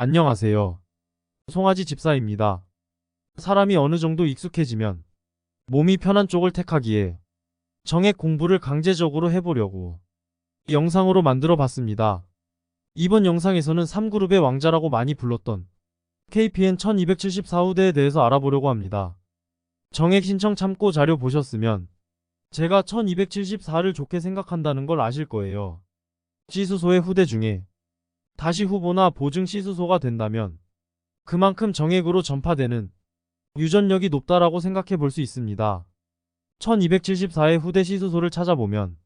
안녕하세요. 송아지 집사입니다. 사람이 어느 정도 익숙해지면 몸이 편한 쪽을 택하기에 정액 공부를 강제적으로 해보려고 영상으로 만들어 봤습니다. 이번 영상에서는 3그룹의 왕자라고 많이 불렀던 KPN 1274후대에 대해서 알아보려고 합니다. 정액 신청 참고 자료 보셨으면 제가 1274를 좋게 생각한다는 걸 아실 거예요. 시수소의 후대 중에 다시 후보나 보증 시수소가 된다면 그만큼 정액으로 전파되는 유전력이 높다라고 생각해 볼 수 있습니다. 1274의 후대 시수소를 찾아보면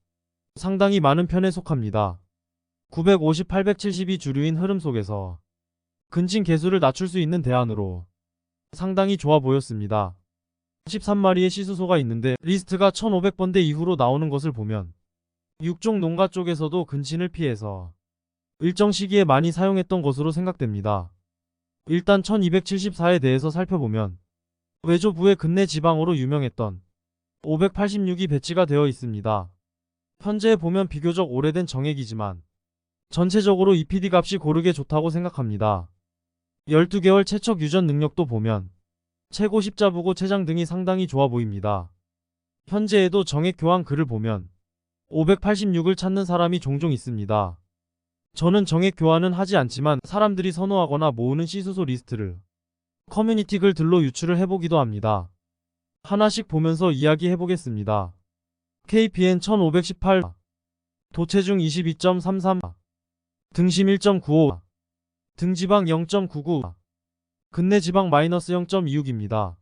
상당히 많은 편에 속합니다. 950, 872 주류인 흐름 속에서 근친 개수를 낮출 수 있는 대안으로 상당히 좋아 보였습니다. 13마리의 시수소가 있는데 리스트가 1500번대 이후로 나오는 것을 보면 육종 농가 쪽에서도 근친을 피해서 일정 시기에 많이 사용했던 것으로 생각됩니다. 일단 1274에 대해서 살펴보면 외조부의 근내 지방으로 유명했던 586이 배치가 되어 있습니다. 현재 보면 비교적 오래된 정액이지만 전체적으로 EPD 값이 고르게 좋다고 생각합니다. 12개월 채척 유전 능력도 보면 최고 십자부고 체장 등이 상당히 좋아 보입니다. 현재에도 정액 교환 글을 보면 586을 찾는 사람이 종종 있습니다. 저는 정액 교환은 하지 않지만 사람들이 선호하거나 모으는 시수소 리스트를 커뮤니티 글들로 유출을 해보기도 합니다. 하나씩 보면서 이야기해보겠습니다. KPN 1518 도체중 22.33 등심 1.95 등지방 0.99 근내지방 마이너스 0.26입니다.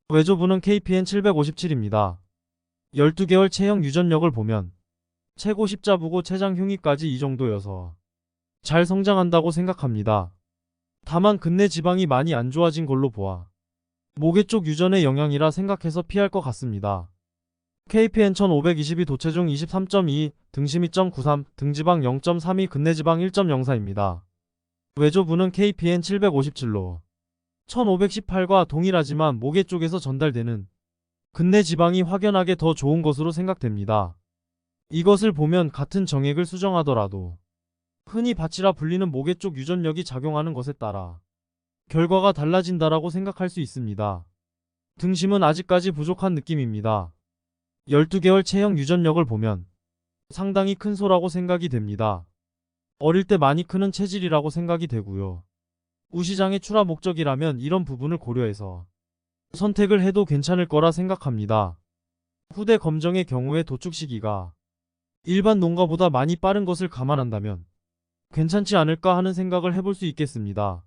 외조부는 KPN 757입니다. 12개월 체형 유전력을 보면 최고 십자부고 체장 흉위까지 이 정도여서 잘 성장한다고 생각합니다. 다만 근내 지방이 많이 안 좋아진 걸로 보아 모계 쪽 유전의 영향이라 생각해서 피할 것 같습니다. KPN 1522 도체중 23.2 등심 2.93 등지방 0.32 근내지방 1.04입니다. 외조부는 KPN 757로 1518과 동일하지만 모계 쪽에서 전달되는 근내 지방이 확연하게 더 좋은 것으로 생각됩니다. 이것을 보면 같은 정액을 수정하더라도 흔히 밭이라 불리는 모계 쪽 유전력이 작용하는 것에 따라 결과가 달라진다라고 생각할 수 있습니다. 등심은 아직까지 부족한 느낌입니다. 12개월 체형 유전력을 보면 상당히 큰 소라고 생각이 됩니다. 어릴 때 많이 크는 체질이라고 생각이 되고요. 우시장의 출하 목적이라면 이런 부분을 고려해서 선택을 해도 괜찮을 거라 생각합니다. 후대 검정의 경우에 도축 시기가 일반 농가보다 많이 빠른 것을 감안한다면 괜찮지 않을까 하는 생각을 해볼 수 있겠습니다.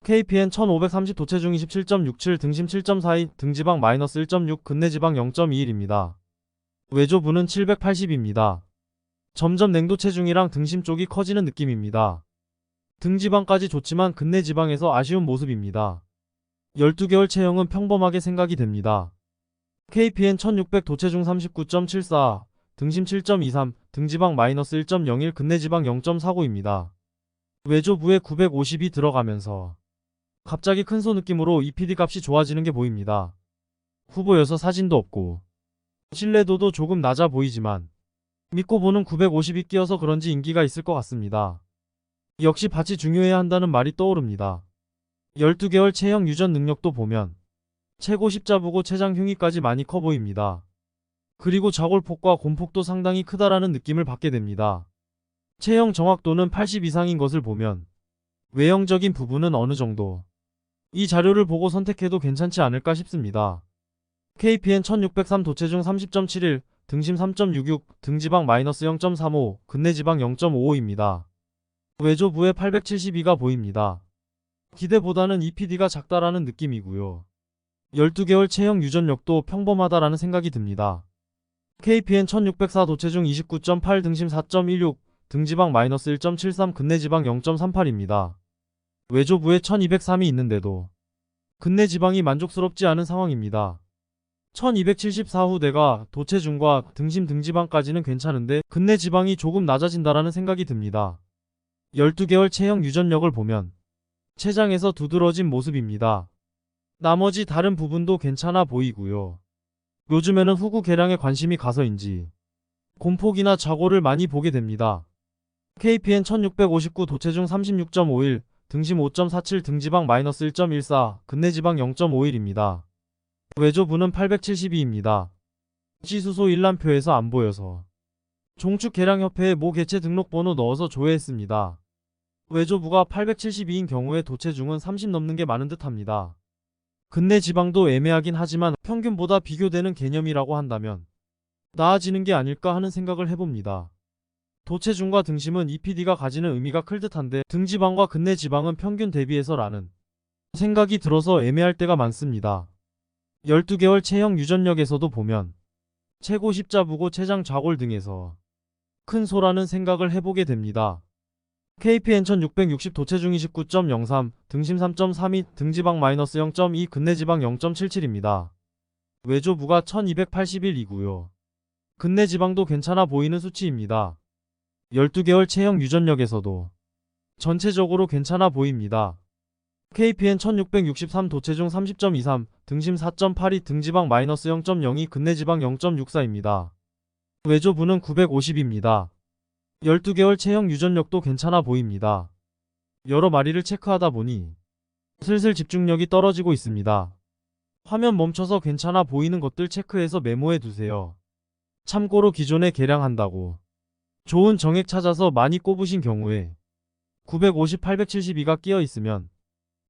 KPN 1530 도체중 27.67 등심 7.42 등지방 마이너스 1.6 근내지방 0.21입니다. 외조부는 780입니다. 점점 냉도 체중이랑 등심 쪽이 커지는 느낌입니다. 등지방까지 좋지만 근내지방에서 아쉬운 모습입니다. 12개월 체형은 평범하게 생각이 됩니다. KPN 1600 도체중 39.74 등심 7.23 등지방 마이너스 1.01 근내지방 0.49입니다. 외조부에 950이 들어가면서 갑자기 큰 소 느낌으로 EPD 값이 좋아지는 게 보입니다. 후보여서 사진도 없고 신뢰도도 조금 낮아 보이지만 믿고 보는 950이 끼어서 그런지 인기가 있을 것 같습니다. 역시 밭이 중요해야 한다는 말이 떠오릅니다. 12개월 체형 유전 능력도 보면 최고 십자부고 체장 흉위까지 많이 커 보입니다. 그리고 자골폭과 곰폭도 상당히 크다라는 느낌을 받게 됩니다. 체형 정확도는 80 이상인 것을 보면 외형적인 부분은 어느 정도 이 자료를 보고 선택해도 괜찮지 않을까 싶습니다. KPN 1603 도체중 30.71 등심 3.66 등지방 마이너스 0.35 근내지방 0.55입니다. 외조부에 872가 보입니다. 기대보다는 EPD가 작다라는 느낌이고요. 12개월 체형 유전력도 평범하다라는 생각이 듭니다. KPN 1604 도체중 29.8 등심 4.16 등지방 마이너스 1.73 근내지방 0.38입니다. 외조부에 1203이 있는데도 근내지방이 만족스럽지 않은 상황입니다. 1274후대가 도체중과 등심 등지방까지는 괜찮은데 근내지방이 조금 낮아진다라는 생각이 듭니다. 12개월 체형 유전력을 보면 체장에서 두드러진 모습입니다. 나머지 다른 부분도 괜찮아 보이고요. 요즘에는 후구 개량에 관심이 가서인지 곰폭이나 자고를 많이 보게 됩니다. KPN 1659 도체중 36.51 등심 5.47, 등지방 -1.14, 근내지방 0.51입니다. 외조부는 872입니다. 시수소 일람표에서 안 보여서 종축계량협회에 모 개체 등록번호 넣어서 조회했습니다. 외조부가 872인 경우에 도체중은 30 넘는 게 많은 듯 합니다. 근내지방도 애매하긴 하지만 평균보다 비교되는 개념이라고 한다면 나아지는 게 아닐까 하는 생각을 해봅니다. 도체중과 등심은 EPD가 가지는 의미가 클 듯한데 등지방과 근내지방은 평균 대비해서 라는 생각이 들어서 애매할 때가 많습니다. 12개월 체형 유전력에서도 보면 최고 십자부고 췌장 좌골 등에서 큰 소라는 생각을 해보게 됩니다. KPN 1660 도체중 29.03, 등심 3.32, 등지방 -0.2, 근내지방 0.77입니다. 외조부가 1281이고요. 근내지방도 괜찮아 보이는 수치입니다. 12개월 체형 유전력에서도 전체적으로 괜찮아 보입니다. KPN 1663 도체중 30.23, 등심 4.82, 등지방 -0.02, 근내지방 0.64입니다. 외조부는 950입니다. 12개월 체형 유전력도 괜찮아 보입니다. 여러 마리를 체크하다 보니 슬슬 집중력이 떨어지고 있습니다. 화면 멈춰서 괜찮아 보이는 것들 체크해서 메모해 두세요. 참고로 기존에 계량한다고 좋은 정액 찾아서 많이 꼽으신 경우에 950, 872가 끼어 있으면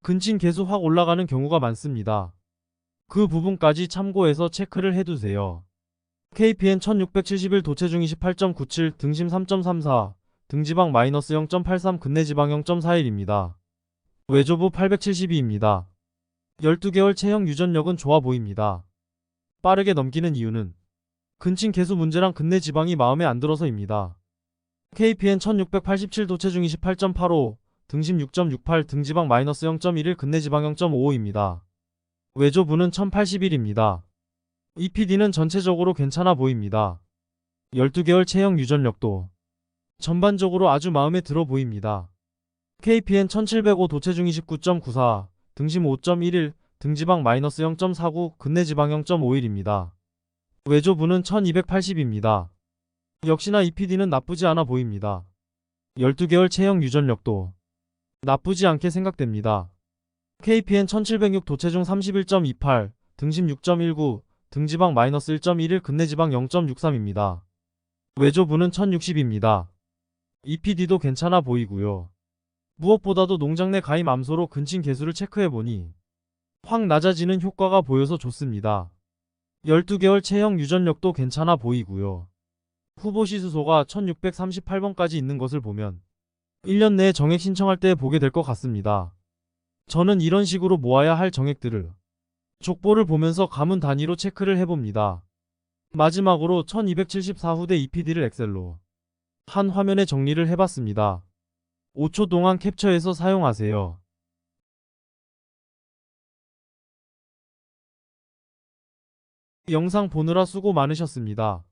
근친 계수 확 올라가는 경우가 많습니다. 그 부분까지 참고해서 체크를 해두세요. KPN 1671 도체중 28.97, 등심 3.34, 등지방 -0.83, 근내지방 0.41입니다. 외조부 872입니다. 12개월 체형 유전력은 좋아 보입니다. 빠르게 넘기는 이유는 근친 계수 문제랑 근내지방이 마음에 안 들어서입니다. KPN 1687 도체중 28.85, 등심 6.68, 등지방 -0.11, 근내지방 0.55입니다. 외조부는 1081입니다. EPD는 전체적으로 괜찮아 보입니다. 12개월 체형 유전력도 전반적으로 아주 마음에 들어 보입니다. KPN 1705 도체중 29.94, 등심 5.11, 등지방 -0.49, 근내지방 0.51입니다. 외조부는 1280입니다. 역시나 EPD는 나쁘지 않아 보입니다. 12개월 체형 유전력도 나쁘지 않게 생각됩니다. KPN 1706 도체중 31.28, 등심 6.19, 등지방 -1.11, 근내지방 0.63입니다. 외조부는 1060입니다. EPD도 괜찮아 보이고요. 무엇보다도 농장 내 가임 암소로 근친 개수를 체크해보니 확 낮아지는 효과가 보여서 좋습니다. 12개월 체형 유전력도 괜찮아 보이고요. 후보 시수소가 1638번까지 있는 것을 보면 1년 내에 정액 신청할 때 보게 될 것 같습니다. 저는 이런 식으로 모아야 할 정액들을 족보를 보면서 가문 단위로 체크를 해봅니다. 마지막으로 1274후대 EPD를 엑셀로 한 화면에 정리를 해봤습니다. 5초 동안 캡처해서 사용하세요. 영상 보느라 수고 많으셨습니다.